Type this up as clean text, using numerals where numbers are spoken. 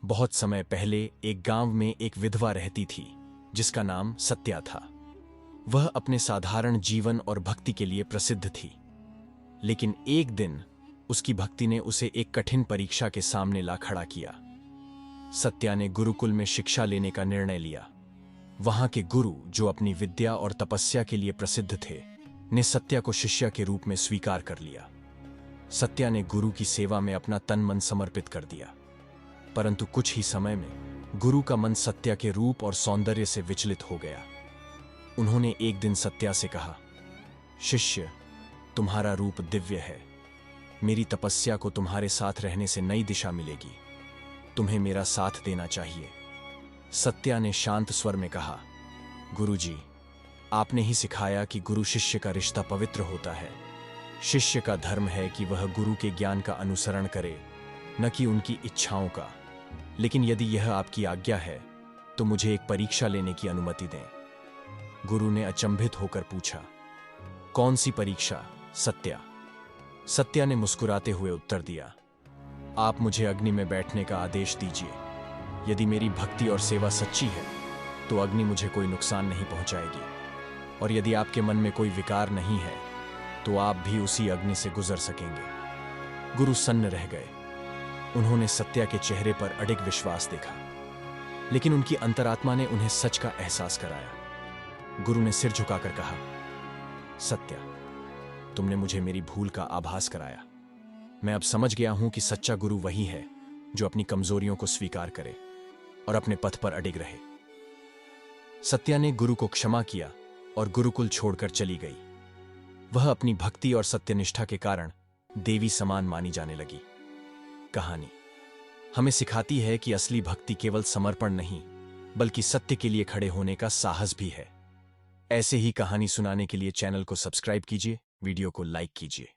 बहुत समय पहले एक गांव में एक विधवा रहती थी जिसका नाम सत्या था। वह अपने साधारण जीवन और भक्ति के लिए प्रसिद्ध थी। लेकिन एक दिन उसकी भक्ति ने उसे एक कठिन परीक्षा के सामने ला खड़ा किया। सत्या ने गुरुकुल में शिक्षा लेने का निर्णय लिया। वहां के गुरु, जो अपनी विद्या और तपस्या के लिए प्रसिद्ध थे, ने सत्या को शिष्य के रूप में स्वीकार कर लिया। सत्या ने गुरु की सेवा में अपना तन मन समर्पित कर दिया। परंतु कुछ ही समय में गुरु का मन सत्या के रूप और सौंदर्य से विचलित हो गया। उन्होंने एक दिन सत्या से कहा, शिष्य, तुम्हारा रूप दिव्य है। मेरी तपस्या को तुम्हारे साथ रहने से नई दिशा मिलेगी। तुम्हें मेरा साथ देना चाहिए। सत्या ने शांत स्वर में कहा, गुरुजी, आपने ही सिखाया कि गुरु शिष्य का रिश्ता पवित्र होता है। शिष्य का धर्म है कि वह गुरु के ज्ञान का अनुसरण करे, न कि उनकी इच्छाओं का। लेकिन यदि यह आपकी आज्ञा है तो मुझे एक परीक्षा लेने की अनुमति दें। गुरु ने अचंभित होकर पूछा, कौन सी परीक्षा सत्या? सत्या ने मुस्कुराते हुए उत्तर दिया, आप मुझे अग्नि में बैठने का आदेश दीजिए। यदि मेरी भक्ति और सेवा सच्ची है तो अग्नि मुझे कोई नुकसान नहीं पहुंचाएगी, और यदि आपके मन में कोई विकार नहीं है तो आप भी उसी अग्नि से गुजर सकेंगे। गुरु सन्न रह गए। उन्होंने सत्या के चेहरे पर अडिग विश्वास देखा, लेकिन उनकी अंतरात्मा ने उन्हें सच का एहसास कराया। गुरु ने सिर झुकाकर कहा, सत्या, तुमने मुझे मेरी भूल का आभास कराया। मैं अब समझ गया हूं कि सच्चा गुरु वही है जो अपनी कमजोरियों को स्वीकार करे और अपने पथ पर अडिग रहे। सत्या ने गुरु को क्षमा किया और गुरुकुल छोड़कर चली गई। वह अपनी भक्ति और सत्यनिष्ठा के कारण देवी समान मानी जाने लगी। कहानी हमें सिखाती है कि असली भक्ति केवल समर्पण नहीं, बल्कि सत्य के लिए खड़े होने का साहस भी है। ऐसे ही कहानी सुनाने के लिए चैनल को सब्सक्राइब कीजिए, वीडियो को लाइक कीजिए।